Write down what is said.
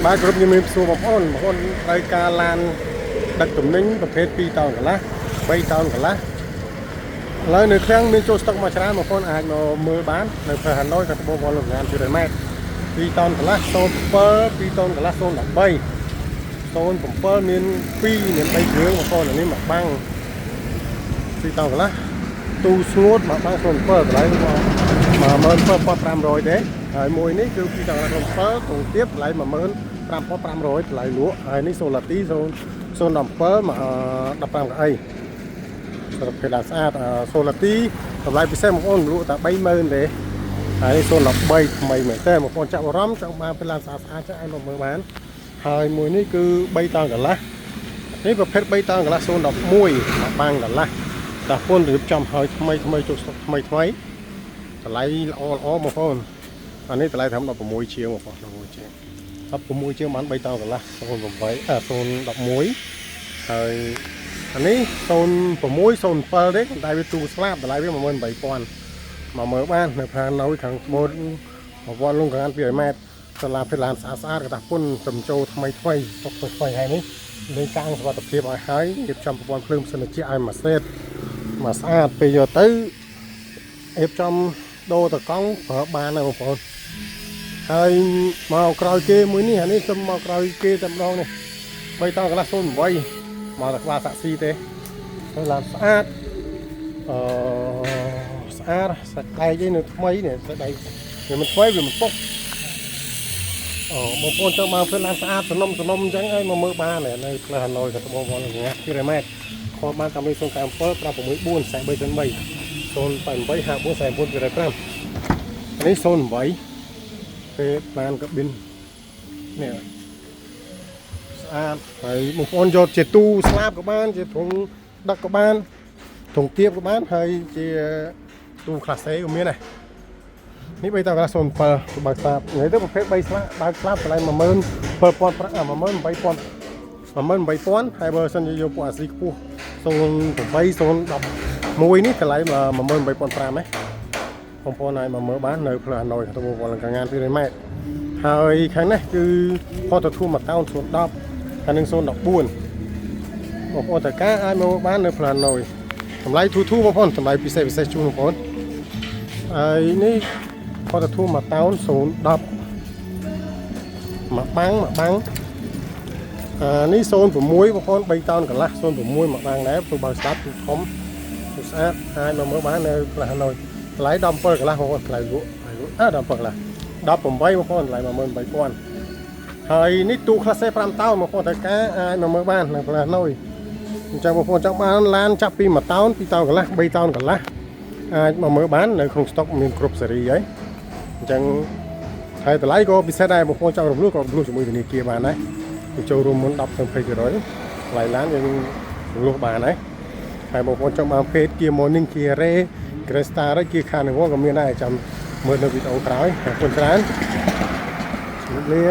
បាទគ្រប់ជំរាបសួរបងប្អូនត្រូវការឡានដឹកទំនិញប្រភេទ2តោនកន្លះ3តោនកន្លះឥឡូវនៅខាងមានចូលស្តុកមកច្រើនបងប្អូនអាចមកមើលបាននៅផ្ទះហាណូយកាត់ត្បូងវល់លោកងានជួយម៉ែត្រ2តោនកន្លះ07 2តោនកន្លះ013 07មាន2មាន3គ្រឿងបងប្អូននេះមកបាំង2តោនកន្លះទូស្ងួតមកបាំង07តម្លៃ17500ទេហើយមួយនេះគឺ2តោនកន្លះ07ទូទៀតតម្លៃ15500តម្លៃលក់ហើយនេះសូឡាទី017មក15កៅអីប្រភេទស្អាតសូឡាទីតម្លៃពិសេសបងប្អូនលក់តែ30000ទេហើយ013ថ្មីមែនទេបងប្អូនចាប់អារម្មណ៍ចង់បានពេលឡានស្អាតចាស់ឲ្យមកមើលបានហើយមួយនេះគឺ3តោនកន្លះនេះប្រភេទ3តោនកន្លះ011មកបាំងកន្លះតាពុនរៀបចំហើយថ្មីចូលស្តុកថ្មីតម្លៃល្អបងប្អូនអានេះតម្លៃត្រឹម16ជាងបងប្អូន16ជាង16ជាងបាន3តោនកន្លះ011ហើយអានេះ0607ទេតែវាទូស្លាប់តម្លៃវា18000មកមើលបាននៅខាងនៅខាងស្បូតវត្តលងកាន200ម៉ែត្រសាលាពេលឡានស្អាតកតាពុនចំចូលថ្មីស្តុកថ្មីហើយនេះលេងកាំងសុវត្ថិភាពឲ្យហើយរៀបចំប្រព័ន្ធភ្លើងសិនជាឲ្យមួយសេតមកស្អាតពេលយកទៅរៀបចំដូរតកង់ប្រើបានហើយបងប្អូនហើយមកក្រោយគេមួយនេះអានេះខ្ញុំមកក្រោយគេតែម្ដងនេះ3តោនកន្លះ08មកតែក្បាលសាក់ស៊ីទេហើយឡានស្អាតស្អាតសាច់ដែកឯនៅថ្មីនេះសាច់ដែកវាមិនថ្មីវាមិនពុកបងប្អូនចង់មកធ្វើឡានស្អាតសំណុំអញ្ចឹងឲ្យមកមើលបាននៅផ្លូវហាណូយកាត់ត្បូងវល់ងាស់200ម៉ែត្រខលបានតាមលេខ097 564 4303 088 54 4425នេះ08ពេលឡានកប៊ិននេះស្អាតហើយបងប្អូនយកជាទូស្លាបក៏បានជាធុងដឹកក៏បានធុងទៀបក៏បានហើយជាទូក្លាសេក៏មានដែរនេះ3តោកន្លះ07បើកស្លាបថ្ងៃទៅប្រភេទ3ស្លាបបើកស្លាបតម្លៃ18000ហើយបើសិនជាយកពួកអាស៊ីខ្ពស់08 011នេះតម្លៃ18500ណាបងប្អូនអាចមកមើលបាននៅផ្លូវហាណូយទៅវល់កាងាន200ម៉ែត្រហើយខាងនេះគឺផតធូ1តោន010ខាងនឹង014បងប្អូនតើការអាចមកបាននៅផ្លូវហាណូយតម្លៃធូបងប្អូនតម្លៃពិសេសជូនបងប្អូនហើយនេះផតធូ1តោន010មកបាំងនេះ06បងប្អូន3តោនកន្លះ06មកបាំងដែរព្រោះបើស្ដាប់គឺធំស្អាតអាចមកមើលបាននៅផ្លូវហាណូយតម្លៃ17កន្លះបងប្អូនថ្លៃលក់17កន្លះ18បងប្អូនតម្លៃ18000ហើយនេះទូក្លាសេ5តោនបងប្អូនតើការអាចមកមើលបាននៅផ្លូវហាណូយអញ្ចឹងបងប្អូនចង់បានឡានចាប់ពី1តោន2តោនកន្លះ3តោនកន្លះអាចមកមើលបាននៅក្នុងស្តុកមានគ្រប់ស៊េរីហើយអញ្ចឹងហើយតម្លៃក៏ពិសេសដែរបងប្អូនចង់រំលោះជាមួយធនាគារបានដែរចូលរួមមុន10 20%ថ្លៃឡានយើងរំលោះបានហើយបងប្អូនចង់បានភេទ Kia Morning Kia Ray Cresta ឬ Kia Carnival ក៏មានដែរចាំមើលនៅវីដេអូក្រោយអរគុណច្រើនជំរាបលា